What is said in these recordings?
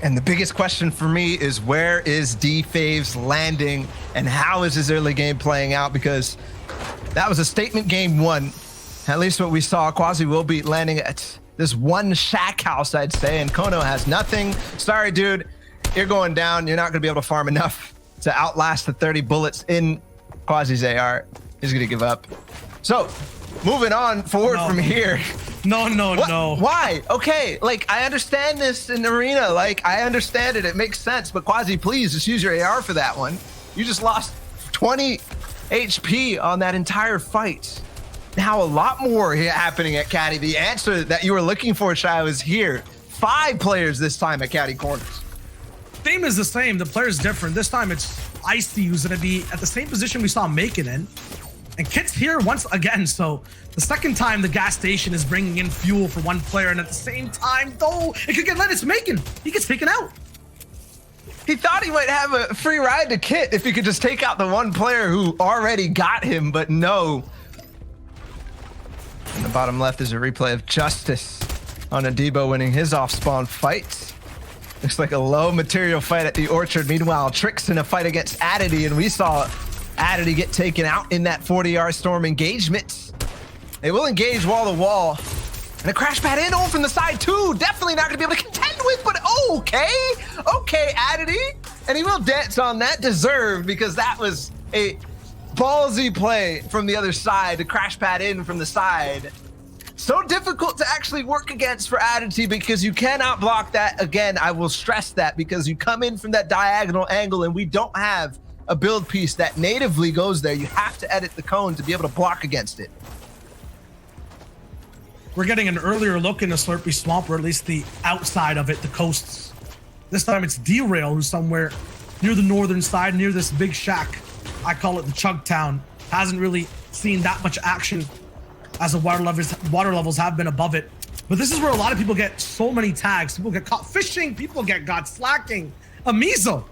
And the biggest question for me is, where is D-Faves landing and how is his early game playing out? Because that was a statement game one. At least what we saw, Quasi will be landing at this one shack house, I'd say, and Kono has nothing. Sorry, dude, you're going down. You're not gonna be able to farm enough to outlast the 30 bullets in Quasi's AR. He's gonna give up. So, moving on forward from here. No. Why? Okay, like, I understand this in Arena. Like, I understand it. It makes sense. But Quasi, please just use your AR for that one. You just lost 20 HP on that entire fight. Now a lot more happening at Caddy. The answer that you were looking for, Shyo, is here. 5 players this time at Caddy Corners. Theme is the same. The player's different. This time it's Icy who's going to be at the same position we saw him make it in. And Kit's here once again, so the second time the gas station is bringing in fuel for one player, and at the same time, though, it could get let it's making. He gets taken out. He thought he might have a free ride to Kit if he could just take out the one player who already got him, but no. In the bottom left is a replay of Justice on Adebo winning his off-spawn fight. Looks like a low material fight at the Orchard. Meanwhile, Tricks in a fight against Adity, and we saw Adity get taken out in that 40R storm engagement. They will engage wall to wall. And a crash pad in from the side too. Definitely not gonna be able to contend with, but okay, Adity. And he will dance on that, deserved, because that was a ballsy play from the other side to crash pad in from the side. So difficult to actually work against for Adity because you cannot block that. Again, I will stress that, because you come in from that diagonal angle and we don't have a build piece that natively goes there. You have to edit the cone to be able to block against it. We're getting an earlier look in the Slurpy Swamp, or at least the outside of it, the coasts. This time it's Derail, who's somewhere near the northern side, near this big shack. I call it the Chug Town. Hasn't really seen that much action as the water levels have been above it. But this is where a lot of people get so many tags. People get caught fishing, people get got slacking. Amizo,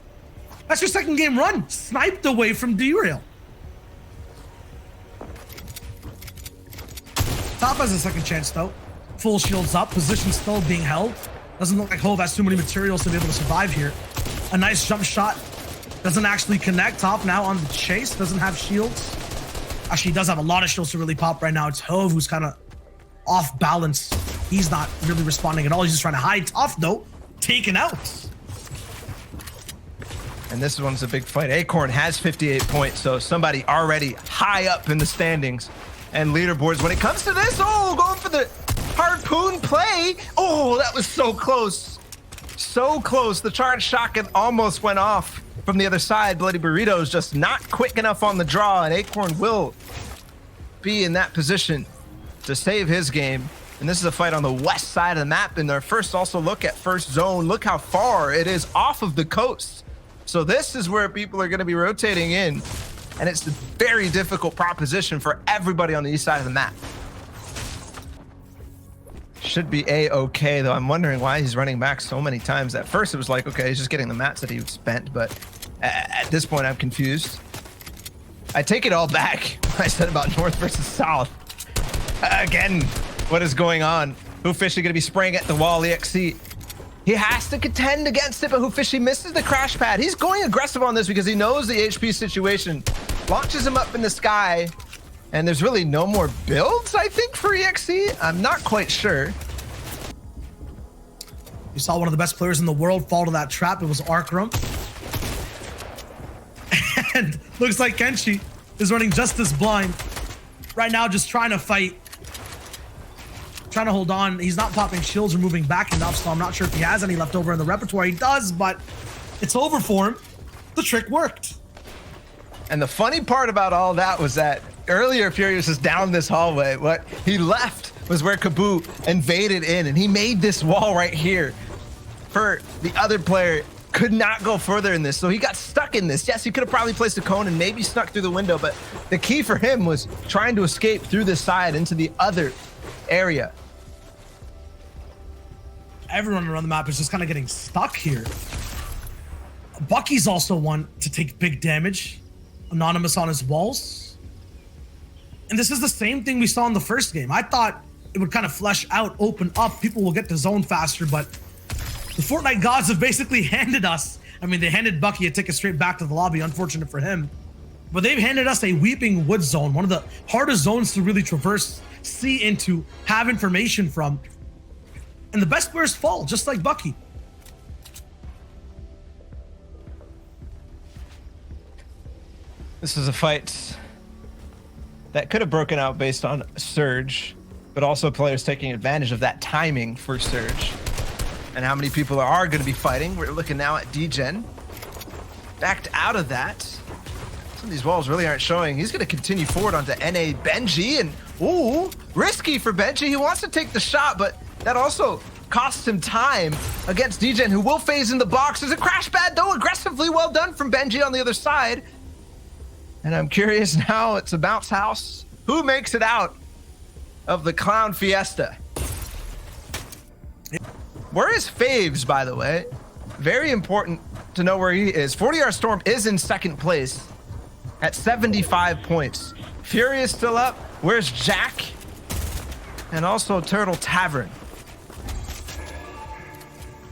that's your second game run, sniped away from Derail. Top has a second chance though. Full shields up, position still being held. Doesn't look like Hove has too many materials to be able to survive here. A nice jump shot. Doesn't actually connect. Top now on the chase, doesn't have shields. Actually, he does have a lot of shields to really pop right now. It's Hove who's kind of off balance. He's not really responding at all. He's just trying to hide. Top though, taken out. And this one's a big fight. Acorn has 58 points, so somebody already high up in the standings and leaderboards. When it comes to this, going for the harpoon play. Oh, that was so close. So close. The charge shotgun almost went off from the other side. Bloody Burrito's just not quick enough on the draw, and Acorn will be in that position to save his game. And this is a fight on the west side of the map. In their first also look at first zone, look how far it is off of the coast. So this is where people are going to be rotating in, and it's a very difficult proposition for everybody on the east side of the map. Should be A-okay, though. I'm wondering why he's running back so many times. At first, it was like, okay, he's just getting the mats that he spent, but at this point, I'm confused. I take it all back. I said about north versus south. Again, what is going on? Whofishy going to be spraying at the wall, EXC. He has to contend against it, but Whofishy misses the crash pad. He's going aggressive on this because he knows the HP situation. Launches him up in the sky, and there's really no more builds, I think, for EXC. I'm not quite sure. You saw one of the best players in the world fall to that trap. It was Arkram. And looks like Kenshi is running just as blind. Right now, just trying to fight. Trying to hold on. He's not popping shields or moving back enough, so I'm not sure if he has any left over in the repertoire. He does, but it's over for him. The trick worked. And the funny part about all that was that earlier Furious was down this hallway. What he left was where Kaboo invaded in, and he made this wall right here for the other player. Could not go further in this, so he got stuck in this. Yes, he could have probably placed a cone and maybe snuck through the window, but the key for him was trying to escape through this side into the other area. Everyone around the map is just kind of getting stuck here. Bucky's also one to take big damage. Anonymous on his walls. And this is the same thing we saw in the first game. I thought it would kind of flesh out, open up. People will get to zone faster, but The Fortnite gods have basically handed us, I mean, they handed Bucky a ticket straight back to the lobby, unfortunate for him. But they've handed us a Weeping Wood zone, one of the hardest zones to really traverse, see into, have information from. And the best players fall, just like Bucky. This is a fight that could have broken out based on Surge, but also players taking advantage of that timing for Surge. And how many people are going to be fighting. We're looking now at D-Gen. Backed out of that. Some of these walls really aren't showing. He's going to continue forward onto NA Benji. And, ooh, risky for Benji. He wants to take the shot, but that also costs him time against D-Gen, who will phase in the box. There's a crash pad, though. Aggressively well done from Benji on the other side. And I'm curious now, it's a bounce house. Who makes it out of the Clown Fiesta? Where is Faves, by the way? Very important to know where he is. 40R Storm is in second place at 75 points. Fury is still up. Where's Jack? And also Turtle Tavern.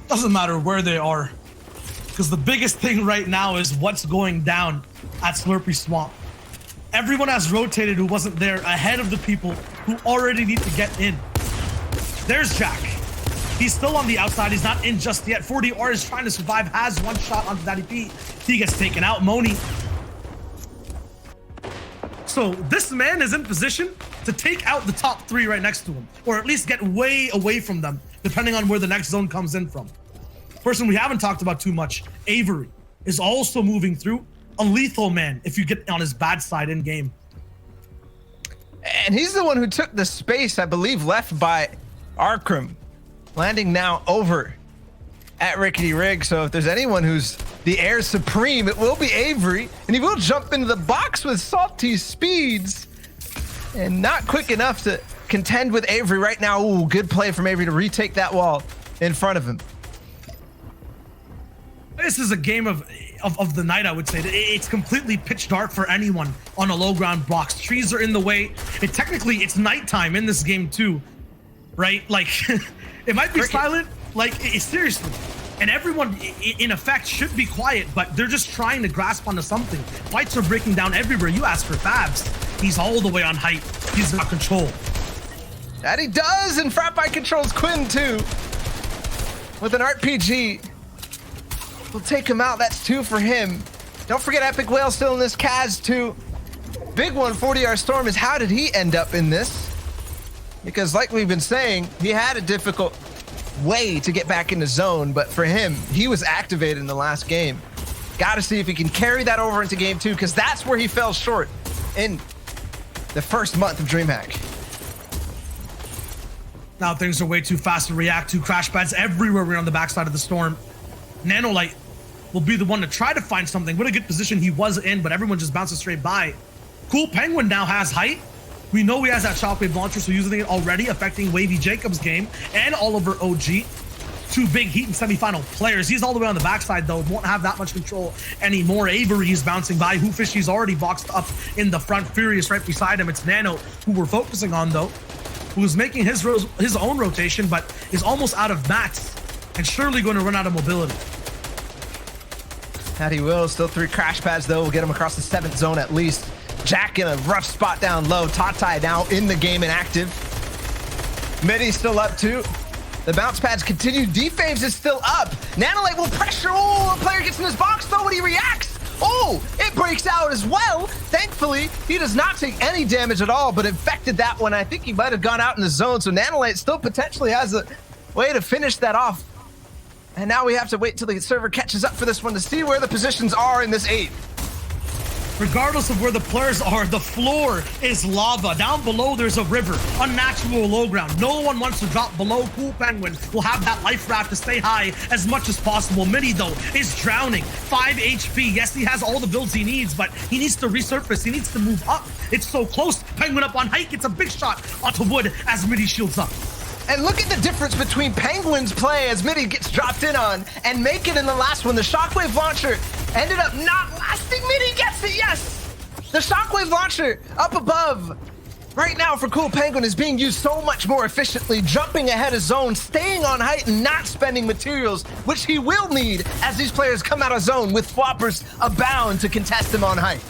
Doesn't matter where they are, because the biggest thing right now is what's going down at Slurpy Swamp. Everyone has rotated who wasn't there ahead of the people who already need to get in. There's Jack. He's still on the outside. He's not in just yet. 40R is trying to survive, has one shot onto that EP. He gets taken out. Moni. So this man is in position to take out the top three right next to him, or at least get way away from them, depending on where the next zone comes in from. Person we haven't talked about too much, Avery, is also moving through. A lethal man if you get on his bad side in game. And he's the one who took the space, I believe, left by Arkram, landing now over at Rickety Rig. So if there's anyone who's the heir supreme, it will be Avery. And he will jump into the box with salty speeds. And not quick enough to contend with Avery right now. Ooh, good play from Avery to retake that wall in front of him. This is a game of the night, I would say. It's completely pitch dark for anyone on a low ground box. Trees are in the way. Technically, it's nighttime in this game too, right? Like, it might be silent, like, seriously. And everyone, in effect, should be quiet, but they're just trying to grasp onto something. Fights are breaking down everywhere. You ask for Fabs. He's all the way on height. He's got control. That he does, and Fratby controls Quinn too. With an RPG. We'll take him out. That's 2 for him. Don't forget Epic Whale still in this Kaz too. Big one, 40R Storm, is how did he end up in this? Because like we've been saying, he had a difficult way to get back in the zone, but for him, he was activated in the last game. Got to see if he can carry that over into game 2, because that's where he fell short in the first month of DreamHack. Now things are way too fast to react to. Crash pads everywhere. We're on the backside of the Storm. Nanolite will be the one to try to find something. What a good position he was in, but everyone just bounces straight by. Cool Penguin now has height. We know he has that shockwave launcher, so using it already, affecting Wavy Jacobs' game and Oliver OG. 2 big Heat and semifinal players. He's all the way on the backside, though. Won't have that much control anymore. Avery is bouncing by. Hoofishy's already boxed up in the front. Furious right beside him. It's Nano, who we're focusing on, though, who's making his own rotation, but is almost out of mats and surely going to run out of mobility. That he will. Still 3 crash pads, though. Will get him across the 7th zone at least. Jack in a rough spot down low. Tatai now in the game and active. Midi's still up, too. The bounce pads continue. D-Faves is still up. Nanolite will pressure. Oh, a player gets in his box, though, when he reacts. Oh, it breaks out as well. Thankfully, he does not take any damage at all, but infected that one. I think he might have gone out in the zone, so Nanolite still potentially has a way to finish that off. And now we have to wait till the server catches up for this one to see where the positions are in this 8. Regardless of where the players are, the floor is lava. Down below, there's a river, unnatural low ground. No one wants to drop below. Cool Penguin will have that life raft to stay high as much as possible. Midi, though, is drowning. 5 HP. Yes, he has all the builds he needs, but he needs to resurface. He needs to move up. It's so close. Penguin up on height gets a big shot onto wood as Midi shields up. And look at the difference between Penguin's play as Midi gets dropped in on and make it in the last one. The shockwave launcher ended up not lasting. Midi gets it, yes! The shockwave launcher up above right now for Cool Penguin is being used so much more efficiently, jumping ahead of zone, staying on height, and not spending materials, which he will need as these players come out of zone with floppers abound to contest him on height.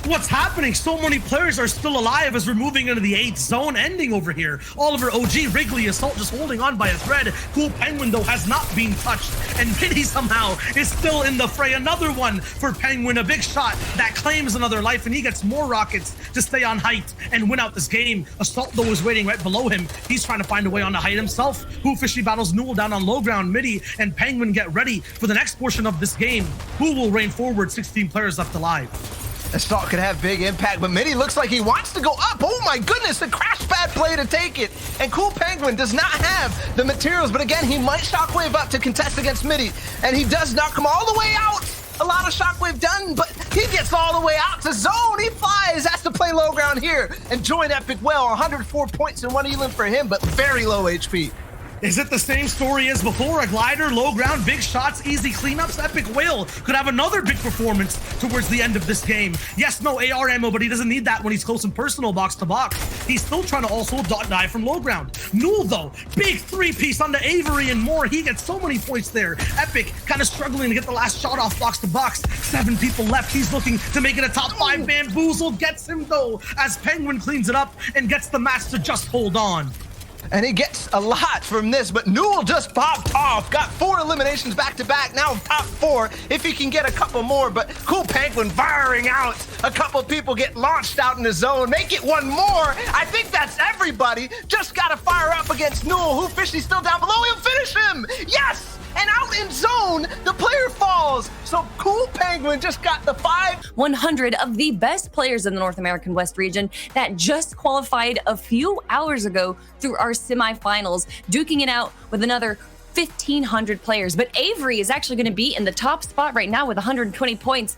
What's happening? So many players are still alive as we're moving into the 8th zone ending over here. Oliver, OG, Wrigley, Assault just holding on by a thread. Cool Penguin, though, has not been touched. And Pity somehow is still in the fray. Another one for Penguin, a big shot that claims another life, and he gets more rockets to stay on height and win out this game. Assault, though, is waiting right below him. He's trying to find a way on the height himself. Who Fishy battles NAW down on low ground. Midi and Penguin get ready for the next portion of this game. Who will reign forward? 16 players left alive. Assault could have big impact, but Midi looks like he wants to go up. Oh my goodness, a crash pad play to take it. And Cool Penguin does not have the materials, but again, he might shockwave up to contest against Midi. And he does knock him all the way out. A lot of shockwave done, but he gets all the way out to zone. He flies, has to play low ground here and join Epic well. 104 points and 1 elim for him, but very low HP. Is it the same story as before? A glider, low ground, big shots, easy cleanups? Epic Whale could have another big performance towards the end of this game. Yes, no AR ammo, but he doesn't need that when he's close and personal box to box. He's still trying to also die from low ground. NAW, though, big 3-piece onto Avery and more. He gets so many points there. Epic kind of struggling to get the last shot off box to box. 7 people left. He's looking to make it a top 5. Bamboozle gets him, though, as Penguin cleans it up and gets the match to just hold on. And he gets a lot from this, but NAW just popped off. Got 4 eliminations back to back, now top 4 if he can get a couple more. But Cool Penguin firing out. A couple people get launched out in the zone. Make it 1 more. I think that's everybody. Just got to fire up against NAW. Who Fishy's still down below. He'll finish him. Yes! And out in zone, the player falls. So Cool Penguin just got the 100 of the best players in the North American West region that just qualified a few hours ago through our semifinals, duking it out with another 1,500 players. But Avery is actually going to be in the top spot right now with 120 points,